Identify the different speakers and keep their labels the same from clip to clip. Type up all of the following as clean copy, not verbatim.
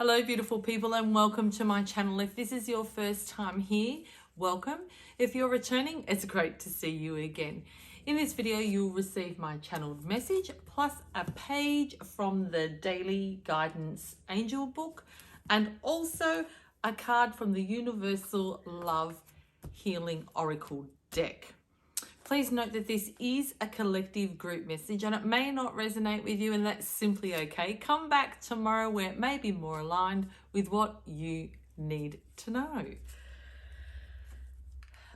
Speaker 1: Hello beautiful people and welcome to my channel. If this is your first time here, welcome. If you're returning, it's great to see you again. In this video, you'll receive my channeled message plus a page from the Daily Guidance Angel book and also a card from the Universal Love Healing Oracle deck. Please note that this is a collective group message and it may not resonate with you, and that's simply okay. Come back tomorrow where it may be more aligned with what you need to know.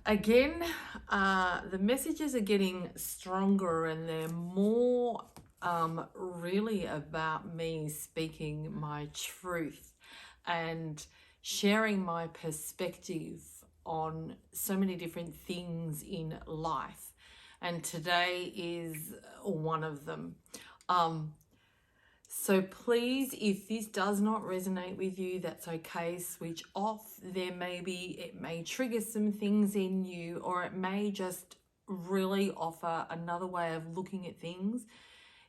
Speaker 1: Again, the messages are getting stronger and they're more really about me speaking my truth and sharing my perspective on so many different things in life, and today is one of them. So please, if this does not resonate with you, that's okay. Switch off. It may trigger some things in you, or it may just really offer another way of looking at things,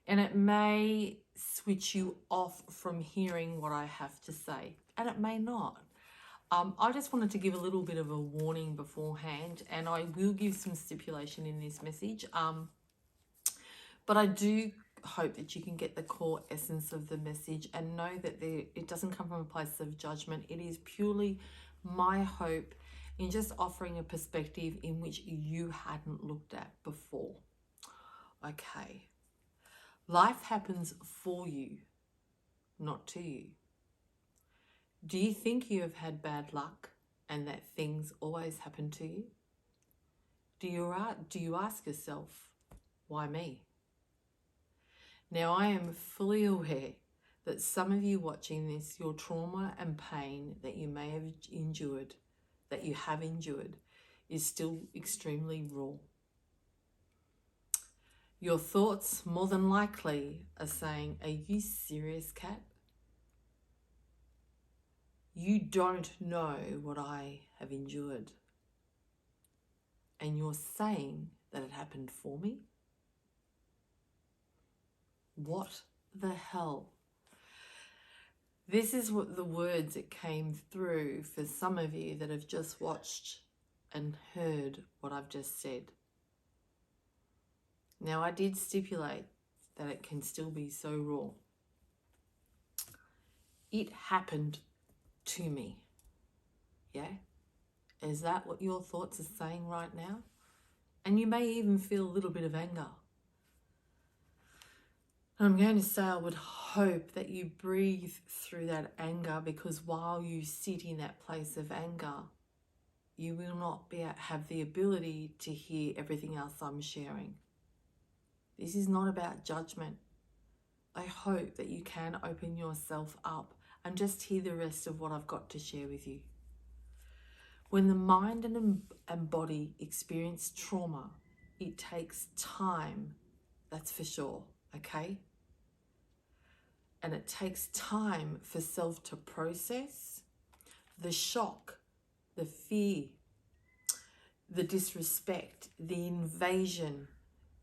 Speaker 1: and it may switch you off from hearing what I have to say, and it may not. I just wanted to give a little bit of a warning beforehand, and I will give some stipulation in this message. But I do hope that you can get the core essence of the message and know that it doesn't come from a place of judgment. It is purely my hope in just offering a perspective in which you hadn't looked at before. Okay. Life happens for you, not to you. Do you think you have had bad luck and that things always happen to you? Do you ask yourself, why me? Now, I am fully aware that some of you watching this, your trauma and pain that you may have endured, is still extremely raw. Your thoughts more than likely are saying, are you serious, Kat? You don't know what I have endured. And you're saying that it happened for me? What the hell? This is what the words that came through for some of you that have just watched and heard what I've just said. Now, I did stipulate that it can still be so raw. It happened to me. Yeah? Is that what your thoughts are saying right now? And you may even feel a little bit of anger. I'm going to say I would hope that you breathe through that anger, because while you sit in that place of anger, you will not have the ability to hear everything else I'm sharing. This is not about judgment. I hope that you can open yourself up and just hear the rest of what I've got to share with you. When the mind and body experience trauma, it takes time, that's for sure, okay? And it takes time for self to process the shock, the fear, the disrespect, the invasion,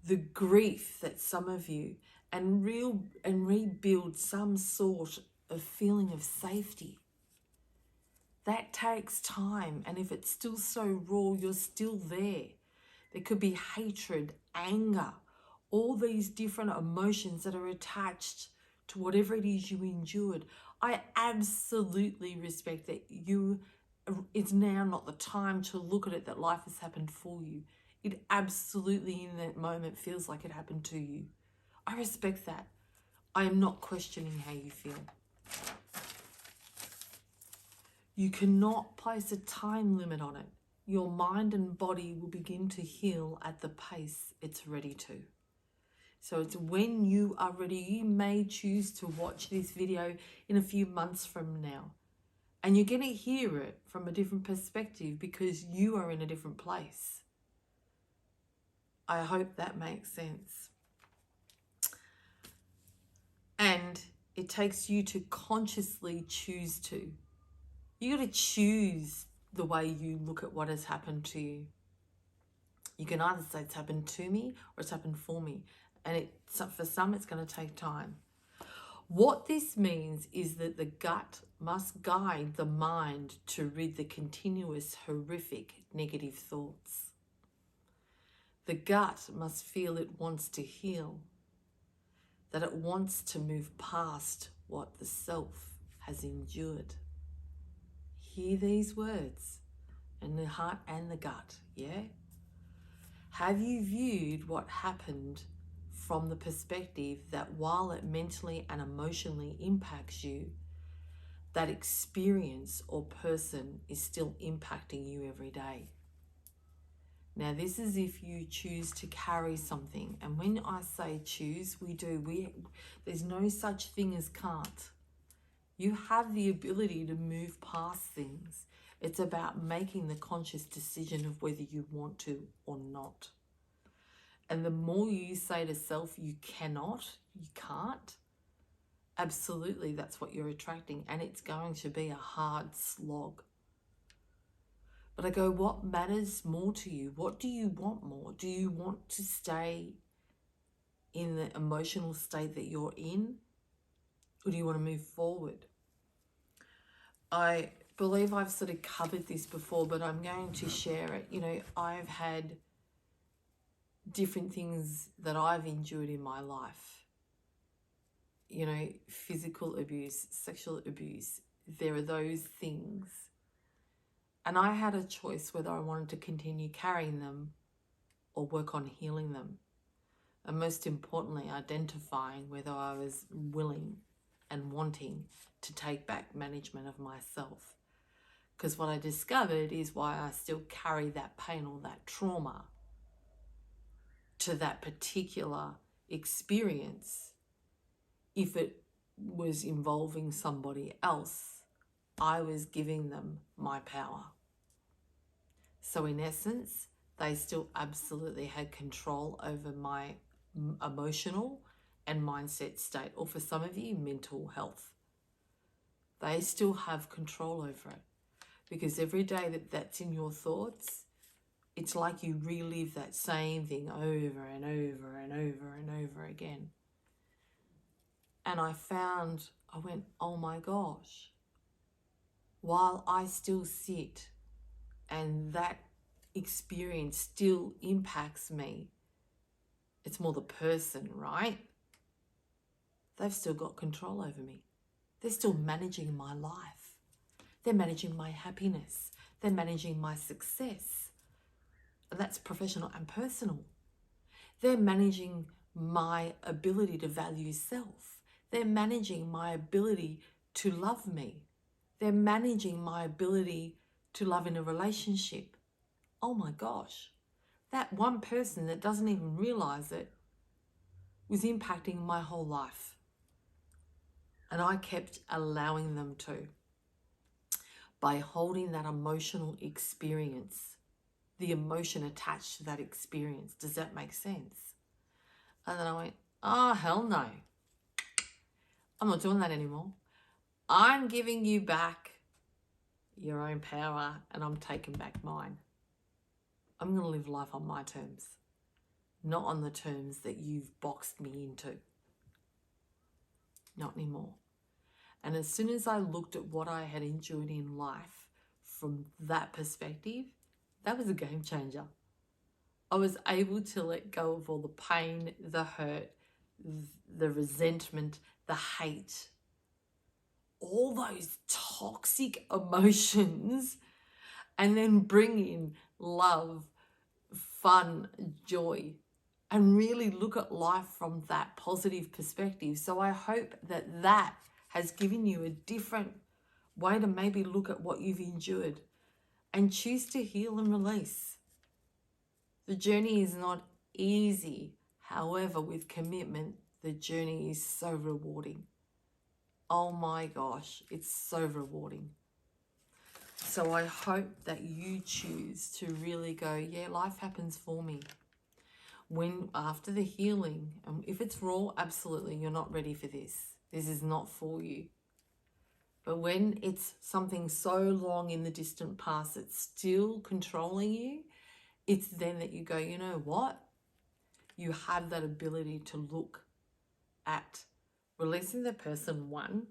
Speaker 1: the grief that some of you, and rebuild some sort of feeling of safety. That takes time, and if it's still so raw, you're still there. There could be hatred, anger, all these different emotions that are attached to whatever it is you endured. I absolutely respect that it's now not the time to look at it that life has happened for you. It absolutely in that moment feels like it happened to you. I respect that. I am not questioning how you feel. You cannot place a time limit on it. Your mind and body will begin to heal at the pace it's ready to. So it's when you are ready. You may choose to watch this video in a few months from now, and you're going to hear it from a different perspective because you are in a different place. I hope that makes sense. And it takes you to consciously choose to. You got to choose the way you look at what has happened to you. You can either say it's happened to me or it's happened for me. And for some, it's going to take time. What this means is that the gut must guide the mind to rid the continuous horrific negative thoughts. The gut must feel it wants to heal, that it wants to move past what the self has endured. Hear these words in the heart and the gut, yeah? Have you viewed what happened from the perspective that while it mentally and emotionally impacts you, that experience or person is still impacting you every day? Now, this is if you choose to carry something. And when I say choose, there's no such thing as can't. You have the ability to move past things. It's about making the conscious decision of whether you want to or not. And the more you say to self, you cannot, you can't, absolutely that's what you're attracting. And it's going to be a hard slog. But I go, what matters more to you? What do you want more? Do you want to stay in the emotional state that you're in? Or do you want to move forward? I believe I've sort of covered this before, but I'm going to share it. You know, I've had different things that I've endured in my life. You know, physical abuse, sexual abuse. There are those things. And I had a choice whether I wanted to continue carrying them or work on healing them. And most importantly, identifying whether I was willing and wanting to take back management of myself. Because what I discovered is why I still carry that pain or that trauma to that particular experience. If it was involving somebody else, I was giving them my power. So in essence, they still absolutely had control over my emotional and mindset state, or for some of you, mental health. They still have control over it, because every day that that's in your thoughts, it's like you relive that same thing over and over and over and over again. And I went, oh my gosh, while I still sit and that experience still impacts me, it's more the person, right? They've still got control over me. They're still managing my life. They're managing my happiness. They're managing my success. And that's professional and personal. They're managing my ability to value self. They're managing my ability to love me. They're managing my ability to love in a relationship. Oh my gosh, that one person that doesn't even realize it was impacting my whole life. And I kept allowing them to, by holding that emotional experience, the emotion attached to that experience. Does that make sense? And then I went, oh, hell no. I'm not doing that anymore. I'm giving you back your own power and I'm taking back mine. I'm going to live life on my terms, not on the terms that you've boxed me into. Not anymore. And as soon as I looked at what I had endured in life from that perspective, that was a game changer. I was able to let go of all the pain, the hurt, the resentment, the hate, all those toxic emotions, and then bring in love, fun, joy, and really look at life from that positive perspective. So I hope that that has given you a different way to maybe look at what you've endured and choose to heal and release. The journey is not easy. However, with commitment, the journey is so rewarding. Oh my gosh, it's so rewarding. So I hope that you choose to really go, yeah, life happens for me. When after the healing, and if it's raw, absolutely, you're not ready for this. This is not for you. But when it's something so long in the distant past that's still controlling you, it's then that you go, you know what? You have that ability to look at Releasing the person, one.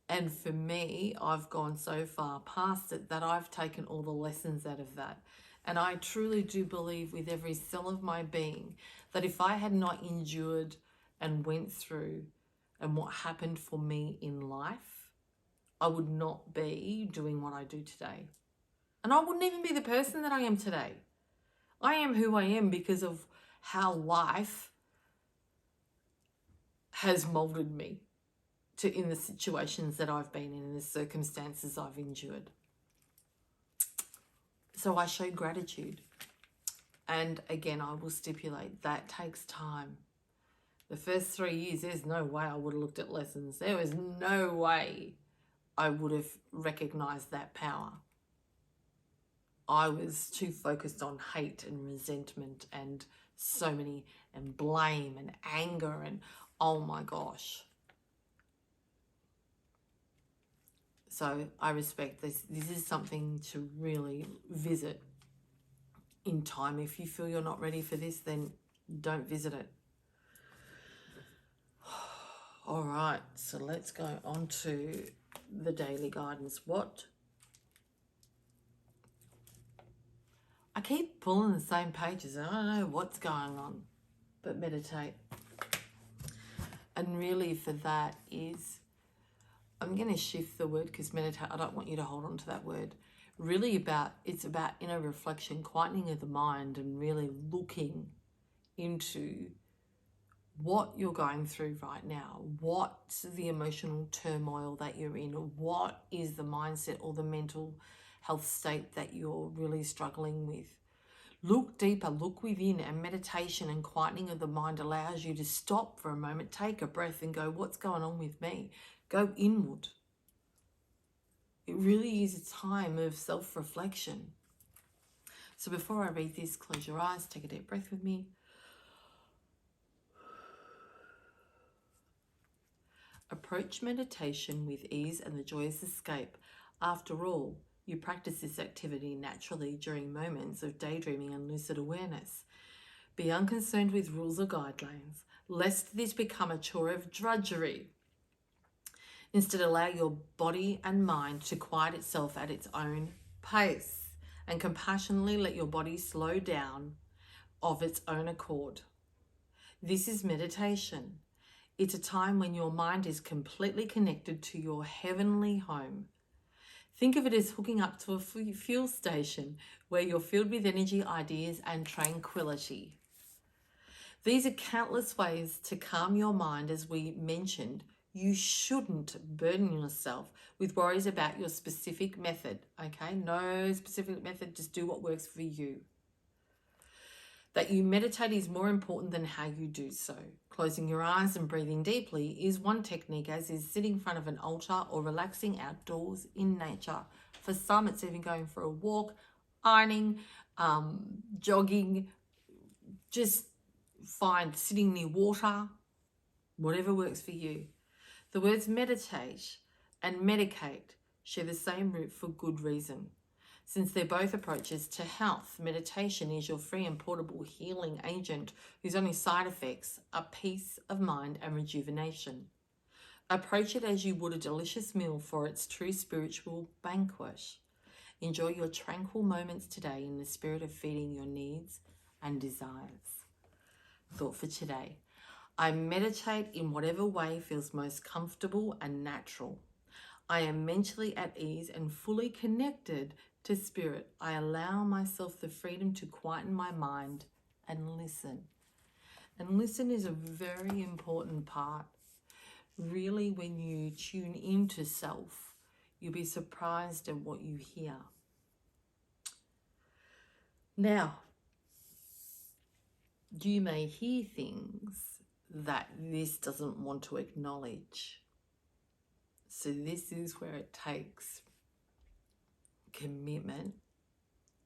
Speaker 1: And for me, I've gone so far past it that I've taken all the lessons out of that. And I truly do believe with every cell of my being that if I had not endured and went through and what happened for me in life, I would not be doing what I do today. And I wouldn't even be the person that I am today. I am who I am because of how life has molded me in the situations that I've been in the circumstances I've endured. So I show gratitude. And again, I will stipulate that takes time. The first 3 years, there's no way I would have looked at lessons. There was no way I would have recognized that power. I was too focused on hate and resentment and and blame and anger and oh my gosh. So I respect this. This is something to really visit in time. If you feel you're not ready for this, then don't visit it. All right, so let's go on to the daily guidance. I keep pulling the same pages. I don't know what's going on, but meditate. And really for that is, I'm going to shift the word because meditate, I don't want you to hold on to that word. Really it's about inner reflection, quietening of the mind and really looking into what you're going through right now. What's the emotional turmoil that you're in? What is the mindset or the mental health state that you're really struggling with? Look deeper, look within, and meditation and quietening of the mind allows you to stop for a moment, take a breath and go, what's going on with me? Go inward. It really is a time of self-reflection. So before I read this, close your eyes, take a deep breath with me. Approach meditation with ease and the joyous escape. After all, you practice this activity naturally during moments of daydreaming and lucid awareness. Be unconcerned with rules or guidelines, lest this become a chore of drudgery. Instead, allow your body and mind to quiet itself at its own pace and compassionately let your body slow down of its own accord. This is meditation. It's a time when your mind is completely connected to your heavenly home. Think of it as hooking up to a fuel station where you're filled with energy, ideas, and tranquility. These are countless ways to calm your mind. As we mentioned, you shouldn't burden yourself with worries about your specific method, okay? No specific method, just do what works for you. That you meditate is more important than how you do so. Closing your eyes and breathing deeply is one technique, as is sitting in front of an altar or relaxing outdoors in nature. For some, it's even going for a walk, ironing, jogging, just find sitting near water, whatever works for you. The words meditate and medicate share the same root for good reason. Since they're both approaches to health, meditation is your free and portable healing agent whose only side effects are peace of mind and rejuvenation. Approach it as you would a delicious meal for its true spiritual banquet. Enjoy your tranquil moments today in the spirit of feeding your needs and desires. Thought for today. I meditate in whatever way feels most comfortable and natural. I am mentally at ease and fully connected to spirit. I allow myself the freedom to quieten my mind and listen. And listen is a very important part. Really, when you tune into self, you'll be surprised at what you hear. Now, you may hear things that this doesn't want to acknowledge. So this is where it takes commitment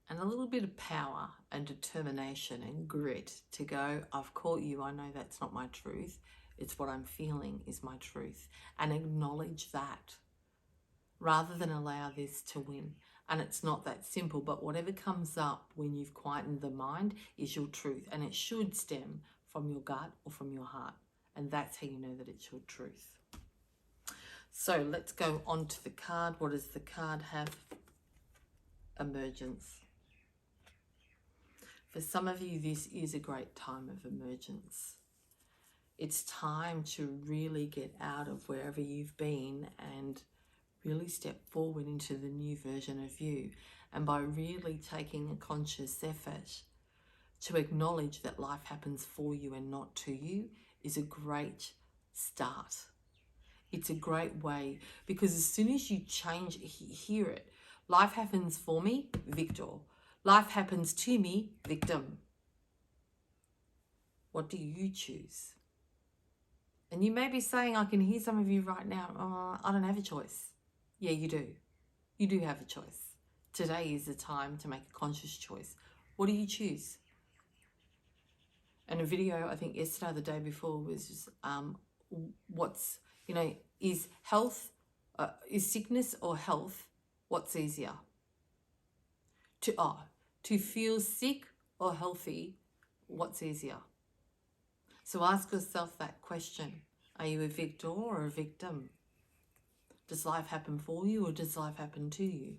Speaker 1: and a little bit of power and determination and grit to go, I've caught you, I know that's not my truth. It's what I'm feeling is my truth. And acknowledge that rather than allow this to win. And it's not that simple, but whatever comes up when you've quietened the mind is your truth. And it should stem from your gut or from your heart. And that's how you know that it's your truth. So let's go on to the card. What does the card have? Emergence. For some of you, this is a great time of emergence. It's time to really get out of wherever you've been and really step forward into the new version of you. And by really taking a conscious effort to acknowledge that life happens for you and not to you is a great start. It's a great way, because as soon as you change, hear it. Life happens for me, victor. Life happens to me, victim. What do you choose? And you may be saying, I can hear some of you right now, I don't have a choice. Yeah, you do. You do have a choice. Today is the time to make a conscious choice. What do you choose? And a video, I think yesterday or the day before, was just, what's, is health, is sickness or health, what's easier? To feel sick or healthy, what's easier? So ask yourself that question. Are you a victor or a victim? Does life happen for you or does life happen to you?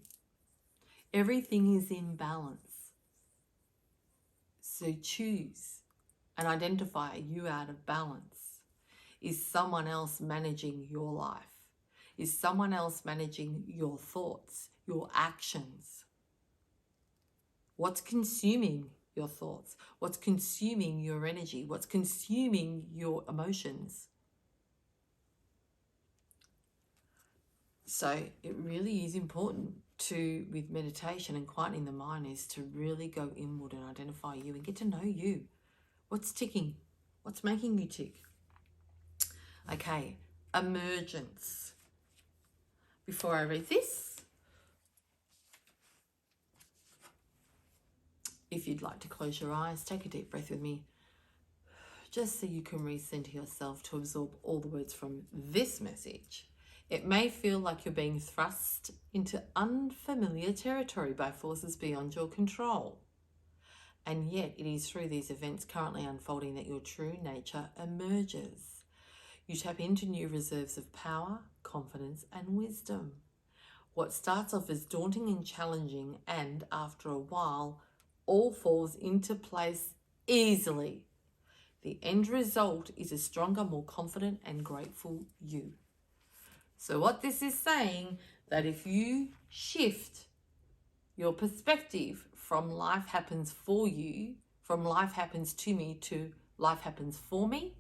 Speaker 1: Everything is in balance. So choose and identify, are you out of balance? Is someone else managing your life? Is someone else managing your thoughts, your actions? What's consuming your thoughts? What's consuming your energy? What's consuming your emotions? So it really is important to, with meditation and quietening the mind, is to really go inward and identify you and get to know you. What's ticking? What's making you tick? Okay, emergence. Before I read this, if you'd like to close your eyes, take a deep breath with me, just so you can recenter yourself to absorb all the words from this message. It may feel like you're being thrust into unfamiliar territory by forces beyond your control. And yet it is through these events currently unfolding that your true nature emerges. You tap into new reserves of power, confidence, and wisdom. What starts off as daunting and challenging, and after a while, all falls into place easily. The end result is a stronger, more confident, and grateful you. So what this is saying, that if you shift your perspective from life happens for you, from life happens to me, to life happens for me,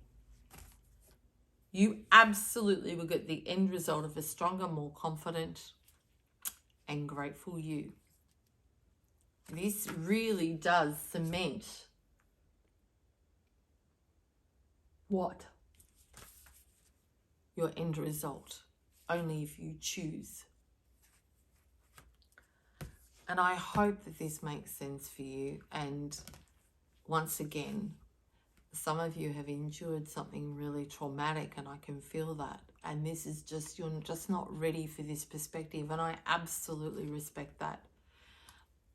Speaker 1: you absolutely will get the end result of a stronger, more confident and grateful you. This really does cement what? Your end result, only if you choose. And I hope that this makes sense for you. And once again, some of you have endured something really traumatic, and I can feel that. And this is just, you're just not ready for this perspective. And I absolutely respect that.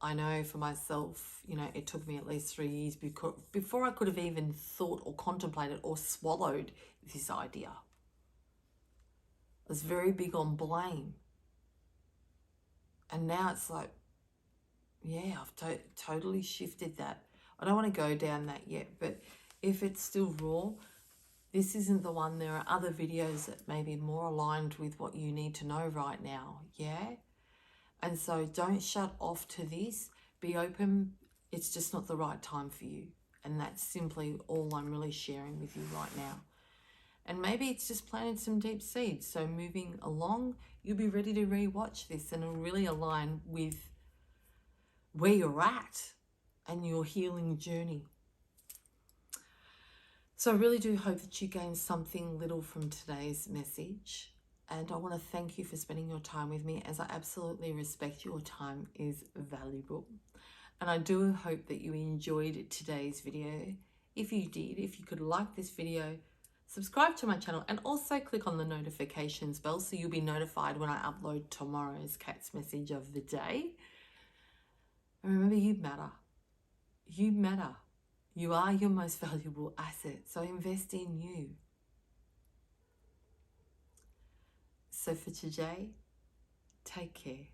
Speaker 1: I know for myself, it took me at least 3 years before I could have even thought or contemplated or swallowed this idea. I was very big on blame. And now it's like, yeah, I've totally shifted that. I don't want to go down that yet, but if it's still raw, this isn't the one. There are other videos that may be more aligned with what you need to know right now, yeah? And so don't shut off to this. Be open. It's just not the right time for you. And that's simply all I'm really sharing with you right now. And maybe it's just planted some deep seeds. So moving along, you'll be ready to re-watch this and it'll really align with where you're at and your healing journey. So I really do hope that you gain something little from today's message. And I want to thank you for spending your time with me, as I absolutely respect your time is valuable. And I do hope that you enjoyed today's video. If you did, if you could like this video, subscribe to my channel, and also click on the notifications bell so you'll be notified when I upload tomorrow's Cat's message of the day. And remember, you matter. You matter. You are your most valuable asset. So invest in you. So for today, take care.